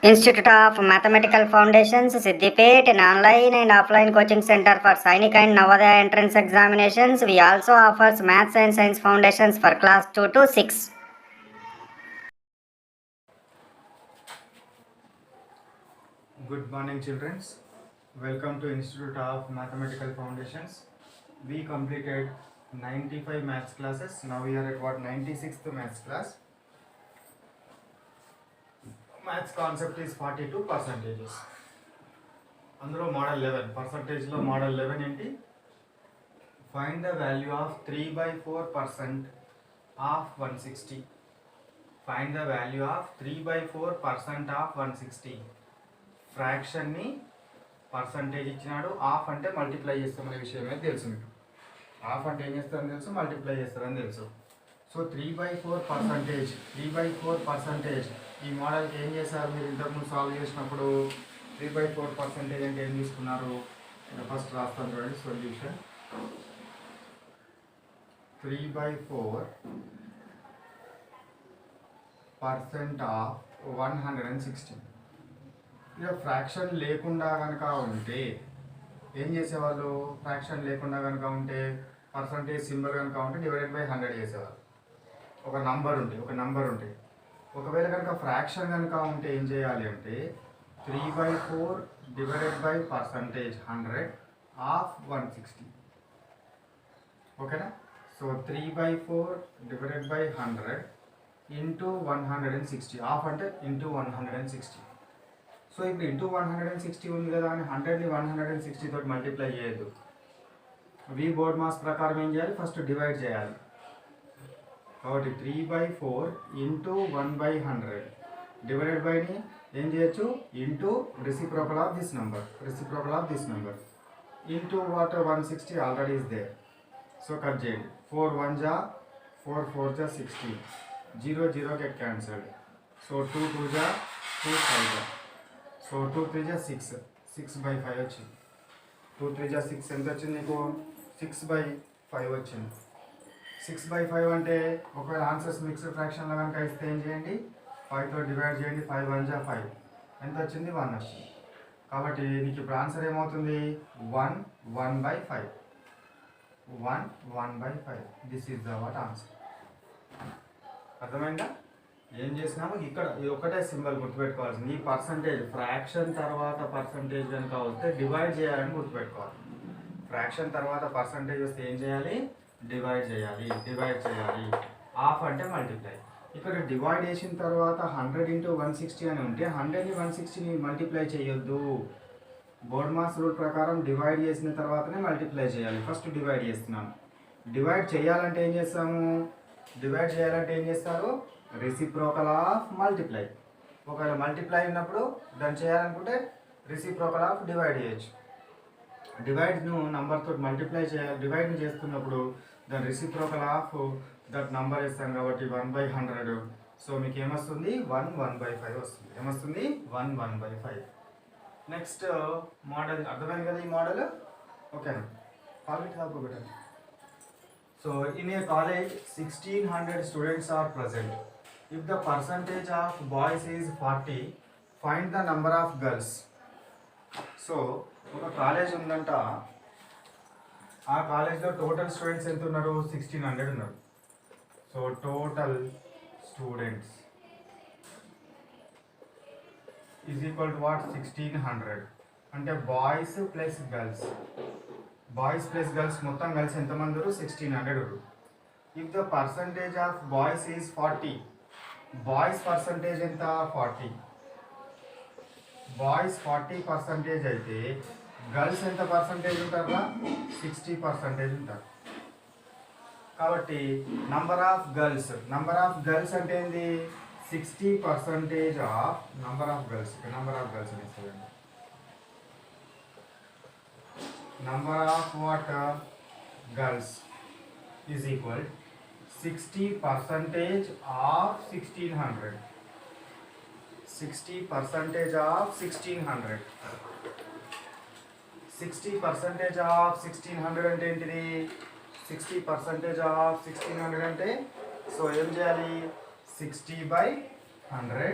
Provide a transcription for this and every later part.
Institute of Mathematical Foundations, Siddipet, an online and offline coaching center for Sainik and Navodaya entrance examinations. We also offers Maths and Science Foundations for class 2 to 6. Good morning, children. Welcome to Institute of Mathematical Foundations. We completed 95 maths classes. Now we are at what, 96th maths class. Maths concept is 42 percentages. Andro model 11 percentage lo model 11 enti find the value of 3/4% of 160. Find the value of 3/4% of 160. Fraction ని percentage ఇచ్చినాడు. Half అంటే multiply చేస్తామనే విషయం అయితే తెలుసు మీకు. Half అంటే ఏం చేస్తారని తెలుసు, మల్టిప్లై చేస్తారని తెలుసు. సో 3/4%, 3/4% ఈ మోడల్కి ఏం చేశారు మీరు ఇంతకుముందు సాల్వ్ చేసినప్పుడు? 3/4% అంటే ఏం తీసుకున్నారు? ఫస్ట్ రాస్తాను చూడండి సొల్యూషన్. 3/4% ఆఫ్ 160. ఇక ఫ్రాక్షన్ లేకుండా కనుక ఉంటే ఏం చేసేవాళ్ళు? ఫ్రాక్షన్ లేకుండా కనుక ఉంటే పర్సంటేజ్ సింబల్ కనుక ఉంటే /100 చేసేవాళ్ళు. ఒక నంబర్ ఉంటే ఒకవేళ కనుక ఫ్రాక్షన్ కనుక ఉంటే ఏం చేయాలి అంటే 3/4 డివైడెడ్ బై పర్సంటేజ్ 100 ఆఫ్ 160. ఓకేనా? So 3/4 divided by 100 into 160. Half అంటే ఇంటూ 160. సో ఇప్పుడు ఇంటూ 160 ఉంది కదా అని 100ని 160 తోటి మల్టిప్లై చేయొద్దు. వి బోర్డ్ మాస్ ప్రకారం ఏం చేయాలి? ఫస్ట్ డివైడ్ చేయాలి. కాబట్టి 3/4 ఇంటూ 1/100 డివైడెడ్ బైని ఏం చేయొచ్చు? Into reciprocal of this number into what 160 already is there. So cut చేయండి. 4 1 జా 4 4 జా 16, 0 0 గెట్ క్యాన్సల్డ్. సో 2 2 జా 2 5 జా. సో 2 3 జా 6, 6/5 వచ్చింది. 2 3 జా 6 ఎంత వచ్చింది నీకు? 6/5 వచ్చింది. 6/5 అంటే ఒకవేళ ఆన్సర్స్ మిక్స్డ్ ఫ్రాక్షన్లో కనుక ఇస్తే ఏం చేయండి? 5తో డివైడ్ చేయండి. 5 1 జా 5 ఎంత వచ్చింది? 1 వచ్చింది. కాబట్టి నీకు ఇప్పుడు ఆన్సర్ ఏమవుతుంది? 1 1/5. 1 1/5. This is the what answer. అర్థమైందా? ఏం చేసినాము ఇక్కడ ఒకటే సింబల్ గుర్తుపెట్టుకోవాల్సింది. ఈ పర్సంటేజ్ ఫ్రాక్షన్ తర్వాత పర్సంటేజ్ కనుక వస్తే డివైడ్ చేయాలని గుర్తుపెట్టుకోవాలి. ఫ్రాక్షన్ తర్వాత పర్సంటేజ్ వస్తే ఏం చేయాలి? డివైడ్ చేయాలి. హాఫ్ అంటే మల్టిప్లై. ఇక్కడ డివైడ్ చేసిన తర్వాత 100 ఇంటూ 160 అని ఉంటే 100ని 160ని మల్టిప్లై చేయొద్దు. బోర్డ్ మాస్ రూల్ ప్రకారం డివైడ్ చేసిన తర్వాతనే మల్టిప్లై చేయాలి. ఫస్ట్ డివైడ్ చేస్తున్నాను. డివైడ్ చేయాలంటే ఏం చేస్తారు? Reciprocal of multiply. ఒకవేళ మల్టిప్లై ఉన్నప్పుడు దాన్ని చేయాలనుకుంటే రెసిప్రోకల్ ఆఫ్ డివైడ్ చేయొచ్చు. డివైడ్ను నంబర్తో మల్టిప్లై చేయాలి. డివైడ్ని చేస్తున్నప్పుడు దాని రెసిప్రోకల్ ఆఫ్ దట్ నంబర్ ఇస్తాం కాబట్టి 1/100. సో మీకు ఏమొస్తుంది? 1 1/5 వస్తుంది. ఏమొస్తుంది? 1 1/5. నెక్స్ట్ మోడల్ అర్థమైంది కదా ఈ మోడల్? ఓకేనా? College better. So in a college 1600 students are present. If the percentage of boys is 40, find the number of girls. So ఒక కాలేజ్ ఉందంట. ఆ కాలేజ్లో టోటల్ స్టూడెంట్స్ ఎంత ఉన్నారు? 1600 ఉన్నారు. So total students is equal to what? 1600. అంటే boys plus girls మొత్తం కలిసి ఎంతమంది ఉన్నారు? 1600 ఉన్నారు. If the percentage of boys is 40, boys percentage ఎంత? 40. బాయ్స్ 40% అయితే గర్ల్స్ ఎంత పర్సంటేజ్ ఉంటారా? 60% ఉంటారు. కాబట్టి నంబర్ ఆఫ్ గర్ల్స్ అంటే ఏంది? 60% ఆఫ్ నంబర్ ఆఫ్ గర్ల్స్ అని ఇస్తారండి. Number of what? Girls is equal 60% of 1600. 60% of 1600. 60% of 1600 అంటే ఏంటిది? 60% of 1600 అంటే సో ఏం చేయాలి? 60/100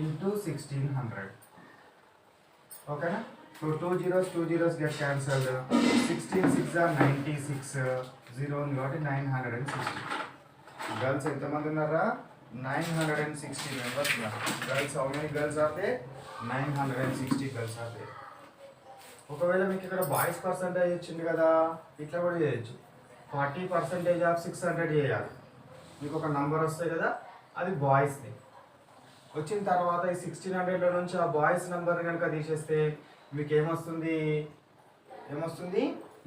into 1600. ఓకేనా? So 2 zeros get cancelled. 16 6 are 96. 0 ఉంది కాబట్టి 960. గర్ల్స్ ఎంతమంది ఉన్నారా? 960 మెంబర్స్ ఉన్నారు. Girls how many girls are they? 960 girls are they. ఒకవేళ మీకు ఇక్కడ బాయ్స్ పర్సంటేజ్ ఇచ్చింది కదా, ఇట్లా కూడా చేయొచ్చు. 40% ఆఫ్ 600 చేయాలి. మీకు ఒక నంబర్ వస్తాయి కదా, అది బాయ్స్ది. వచ్చిన తర్వాత ఈ 1600లో నుంచి ఆ బాయ్స్ నెంబర్ కనుక తీసేస్తే మీకు ఏమొస్తుంది?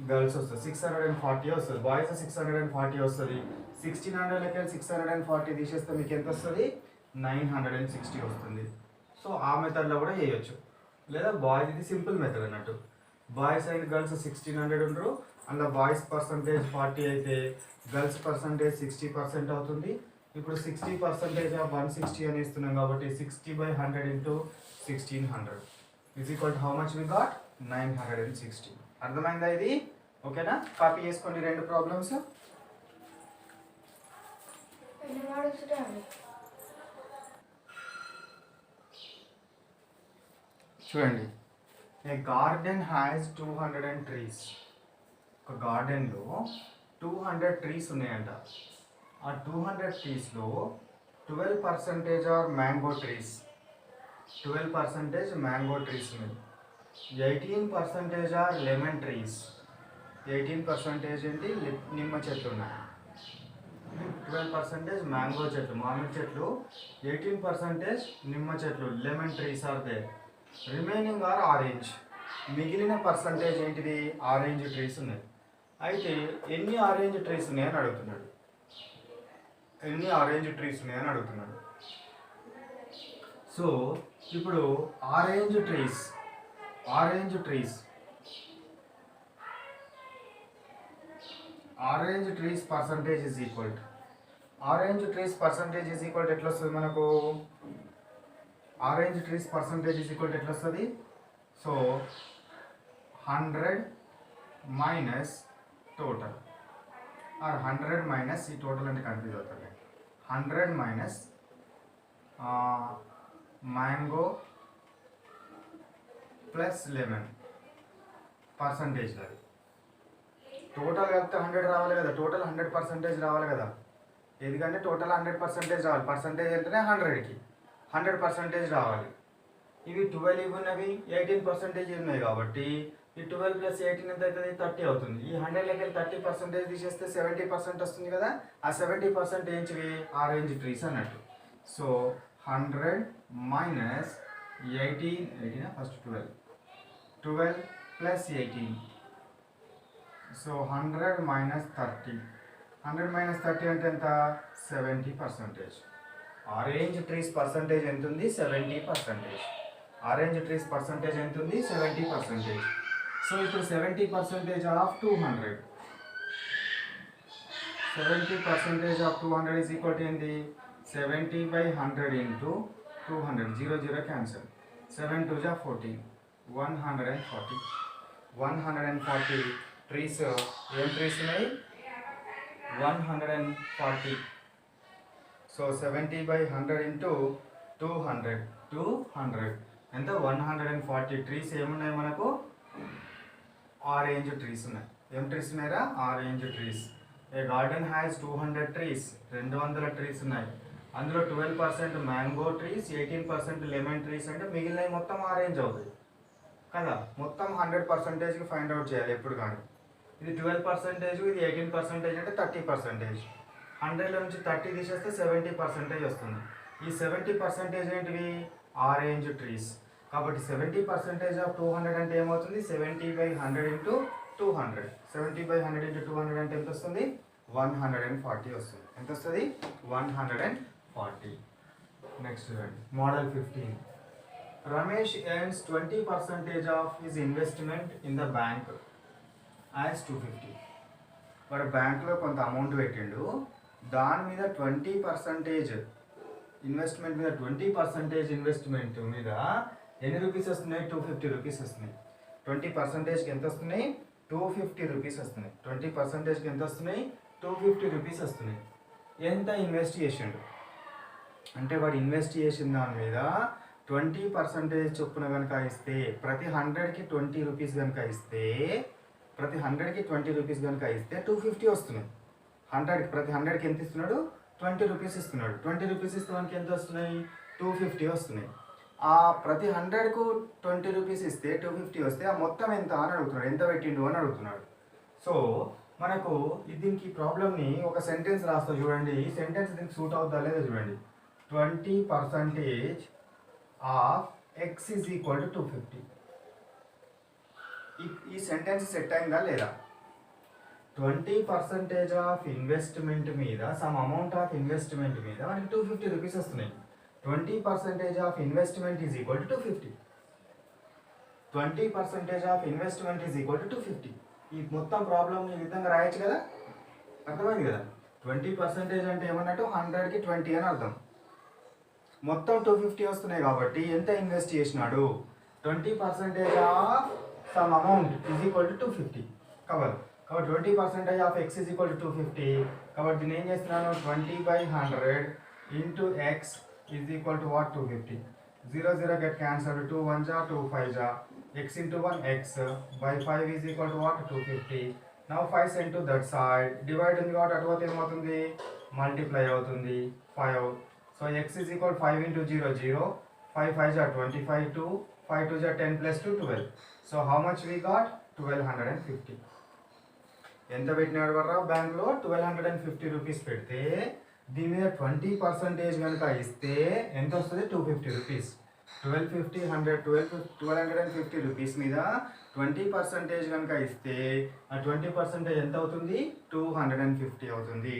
గర్ల్స్ వస్తుంది. 640 వస్తుంది. బాయ్స్ 640 వస్తుంది. 1600లకి 640 తీసేస్తే మీకు ఎంత వస్తుంది? 960 వస్తుంది. సో ఆ మెథడ్లో కూడా చేయొచ్చు. లేదా బాయ్స్, ఇది సింపుల్ మెథడ్ అన్నట్టు. బాయ్స్ అండ్ గర్ల్స్ 1600 ఉండరు. అందులో బాయ్స్ పర్సంటేజ్ 40 అయితే గర్ల్స్ పర్సంటేజ్ 60% అవుతుంది. ఇప్పుడు 60% ఆఫ్ 160 అని ఇస్తున్నాం కాబట్టి 60/100 into 1600 is equal to how much we got? 960. అర్థమైందా ఇది? ఓకేనా? కాపీ చేసుకోండి రెండు ప్రాబ్లమ్స్. చూడండి, ఏ గార్డెన్ హ్యాస్ 200 trees. ఒక గార్డెన్లో 200 trees ఉన్నాయంట. ఆ 200 treesలో 12% are mango trees. 12% mango trees ఉన్నాయి. 18% ఆర్ లెమన్ ట్రీస్. 18% ఏంటి? నిమ్మ చెట్లు ఉన్నాయి. 12% మ్యాంగో చెట్లు, మామిడి చెట్లు. 18% నిమ్మ చెట్లు, lemon trees are they. Remaining are orange. మిగిలిన పర్సంటేజ్ ఏంటిది? ఆరెంజ్ ట్రీస్ ఉన్నాయి. అయితే ఎన్ని ఆరెంజ్ ట్రీస్ ఉన్నాయని అడుగుతున్నాడు. సో ఇప్పుడు orange trees percentage is equal to ఎట్లా వస్తుంది మనకు? Orange trees percentage is equal to ఎట్లా వస్తుంది? So 100 minus total, or 100 minus, ఈ టోటల్ అంటే కన్ఫ్యూజ్ అవుతుంది. 100 minus mango plus lemon percentage. అది టోటల్ కలిపితే 100 రావాలి కదా, టోటల్ 100% రావాలి కదా. ఎందుకంటే టోటల్ 100% రావాలి. పర్సంటేజ్ అంటేనే 100కి 100% రావాలి. ఇవి 12 ఇవి ఉన్నవి, 18% ఉన్నాయి కాబట్టి ఈ 12 + 18 ఎంత అవుతుంది? 30 అవుతుంది. ఈ 100 30% తీసేస్తే 70% వస్తుంది కదా. ఆ 70% ఏంటివి? ఆరెంజ్ ట్రీస్ అన్నట్టు. So 100 minus 18 first 12 + 18. So 100 minus 30. 100 minus 30 అంటే ఎంత? 70%. ఆరెంజ్ ట్రీస్ పర్సంటేజ్ ఎంత ఉంది? 70%. ఆరెంజ్ ట్రీస్ పర్సంటేజ్ ఎంత ఉంది? 70%. సో ఇప్పుడు 70% of 200. 70% of 200 is equal to ఏంది? 70/100 into 200. 0 0 క్యాన్సల్. 7 2 = 14. 140. 140 ట్రీస్. ఏం ట్రీస్ ఉన్నాయి? 140. So 70/100 into 200. 200 ఎంత? 140 ట్రీస్ ఏమున్నాయి మనకు? ఆరెంజ్ ట్రీస్ ఉన్నాయి. ఏం ట్రీస్ ఉన్నాయిరా? Orange trees. A garden has 200 trees. 200 trees ఉన్నాయి. అందులో 12% మ్యాంగో ట్రీస్, 18% లెమన్ ట్రీస్. అంటే మిగిలినవి మొత్తం ఆరెంజ్ అవుతుంది కదా. మొత్తం 100%కి ఫైండ్ అవుట్ చేయాలి ఎప్పుడు కానీ. ఇది 12%, ఇది 18% అంటే 30%. 100లో నుంచి 30 తీసేస్తే 70% వస్తుంది. ఈ 70% ఏంటివి? Orange trees. కాబట్టి 70% ఆఫ్ 200 అంటే ఏమవుతుంది? 70/100 into 200. 70/100 into 200 అంటే ఎంత వస్తుంది? 140 వస్తుంది. ఎంత వస్తుంది? 140. నెక్స్ట్ చూడండి, model 15. Ramesh earns 20% of his investment in the bank as 250. వాడు బ్యాంక్లో కొంత అమౌంట్ పెట్టిండు. దాని మీద 20% ఇన్వెస్ట్మెంట్ మీద 20% ఇన్వెస్ట్మెంట్ మీద ఎన్ని రూపీస్ వస్తున్నాయి? 250 రూపీస్ వస్తున్నాయి. 20%కి ఎంత వస్తున్నాయి? 250 రూపీస్ వస్తున్నాయి. 20%కి ఎంత వస్తున్నాయి? 250 రూపీస్ వస్తున్నాయి. ఎంత ఇన్వెస్ట్ చేసిండు? అంటే వాడు ఇన్వెస్ట్ చేసిన దాని మీద 20% చొప్పున కనుక ఇస్తే ప్రతి 100కి 20 రూపీస్ కనుక ఇస్తే ప్రతి 100కి 20 రూపీస్ కనుక ఇస్తే 250 వస్తున్నాయి. ప్రతి 100కి ఎంత ఇస్తున్నాడు? 20 రూపీస్ ఇస్తున్నాడు. 20 రూపీస్ ఇస్తే మనకి ఎంత వస్తున్నాయి? 250 వస్తున్నాయి. ఆ ప్రతి 100కు 20 రూపీస్ ఇస్తే 250 వస్తే ఆ మొత్తం ఎంత అని అడుగుతున్నాడు, ఎంత పెట్టిండు అని అడుగుతున్నాడు. సో మనకు దీనికి ప్రాబ్లమ్ని ఒక సెంటెన్స్ రాస్తా చూడండి. ఈ సెంటెన్స్ దీనికి సూట్ అవుతుందా లేదా చూడండి. 20% of X is equal to 250. ఈ సెంటెన్స్ సెట్ అయిందా లేదా? 20% ఆఫ్ ఇన్వెస్ట్మెంట్ మీద సమ్ అమౌంట్ ఆఫ్ ఇన్వెస్ట్మెంట్ మీద మనకి 250 రూపీస్ వస్తున్నాయి. 20% of investment is equal to 250. 20% of investment is equal to 250. ఈ మొత్తం ప్రాబ్లమ్ ఈ విధంగా రాయొచ్చు కదా, అర్థమైంది కదా. 20% అంటే ఏమన్నట్టు 100కి 20 అని అర్థం. మొత్తం 250 వస్తున్నాయి కాబట్టి ఎంత ఇన్వెస్ట్ చేసినాడు? 20% of some amount is equal to 250 కాబట్టి 20% of X is equal to 250. కాబట్టి నేను ఏం చేస్తున్నాను? 20/100 into X is equal to what? 250. 0 0 get cancelled. 2 1 ja 2 5 ja. X into 1 x by 5 is equal to what? 250. Now 5 sent to that side. Divide ఉంది కాబట్టి అటువైపు ఏమవుతుంది? Multiply అవుతుంది 5. So x is equal to 5 into 0 0. 5 5 ja 25 2. 5 2 ja 10 plus 2 12. So how much we got? 1250. ఎంత పెట్టినాడు వర్రా బ్యాంక్లో? 1250 rupees పెడితే దీని మీద 20% కనుక ఇస్తే ఎంత వస్తుంది? 250 రూపీస్. 1250 రూపీస్ మీద 20% కనుక ఇస్తే ఆ 20% ఎంత అవుతుంది? 250 అవుతుంది.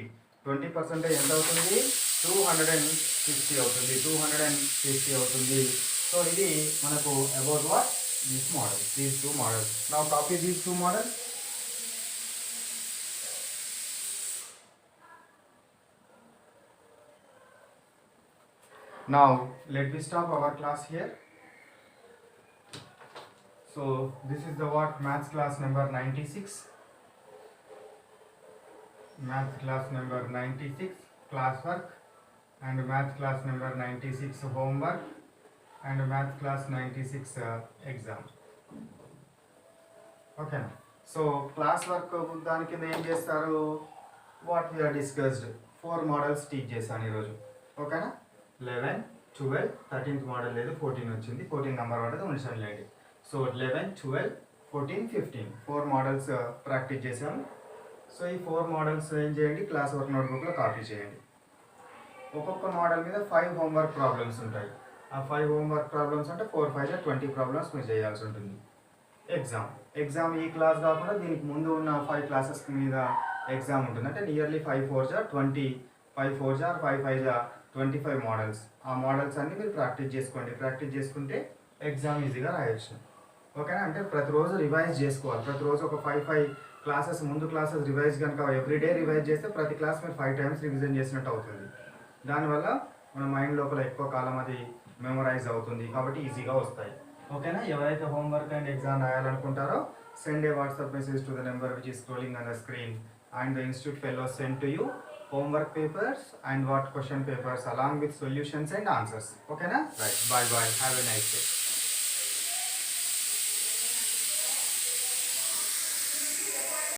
20% ఎంత అవుతుంది? 250 అవుతుంది. 250 అవుతుంది. సో ఇది మనకు about what? This model, these two models. Now copy these two models. Now let me stop our class here. So this is the what? Maths class number 96. Maths class number 96 classwork, and maths class number 96 homework, and maths class 96 exam. Okay. So classwork దాని కింద ఏం చేస్తారు? What we are discussed 4 models teach చేశాను ఈరోజు. ఓకేనా? 11, 12, 13th model లేదు, 14 వచ్చింది. 14 number పడ్డది, ఉంచండి. సో 11, 12, 14, 15 4 మోడల్స్ ప్రాక్టీస్ చేసాము. సో ఈ 4 మోడల్స్ ఏం చేయండి? క్లాస్ వర్క్ నోట్బుక్లో కాపీ చేయండి. ఒక్కొక్క మోడల్ మీద 5 హోంవర్క్ ప్రాబ్లమ్స్ ఉంటాయి. ఆ 5 హోంవర్క్ ప్రాబ్లమ్స్ అంటే 4 5 20 ప్రాబ్లమ్స్ మీరు చేయాల్సి ఉంటుంది. ఎగ్జామ్ ఈ క్లాస్ కాకుండా దీనికి ముందు ఉన్న 5 క్లాసెస్ మీద ఎగ్జామ్ ఉంటుంది. అంటే నియర్లీ 5 4 జా 20, 5 4 జా 5 5 జా 25 మోడల్స్. ఆ మోడల్స్ అన్ని మీరు ప్రాక్టీస్ చేసుకోండి. ప్రాక్టీస్ చేసుకుంటే ఎగ్జామ్ ఈజీగా రాయొచ్చు. ఓకేనా? అంటే ప్రతిరోజు రివైజ్ చేసుకోవాలి. ప్రతిరోజు ఒక 5 క్లాసెస్ ముందు క్లాసెస్ రివైజ్ కనుక ఎవ్రీడే రివైజ్ చేస్తే ప్రతి క్లాస్ మీరు 5 టైమ్స్ రివిజన్ చేసినట్టు అవుతుంది. దానివల్ల మన మైండ్ లోపల ఎక్కువ కాలం అది మెమరైజ్ అవుతుంది కాబట్టి ఈజీగా వస్తాయి. ఓకేనా? ఎవరైతే హోంవర్క్ అండ్ ఎగ్జామ్ రాయాలనుకుంటారో send a WhatsApp message to the number which is scrolling on the screen and the institute fellows send to you homework papers and what question papers along with solutions and answers. Okay na? Right. Bye bye. Have a nice day.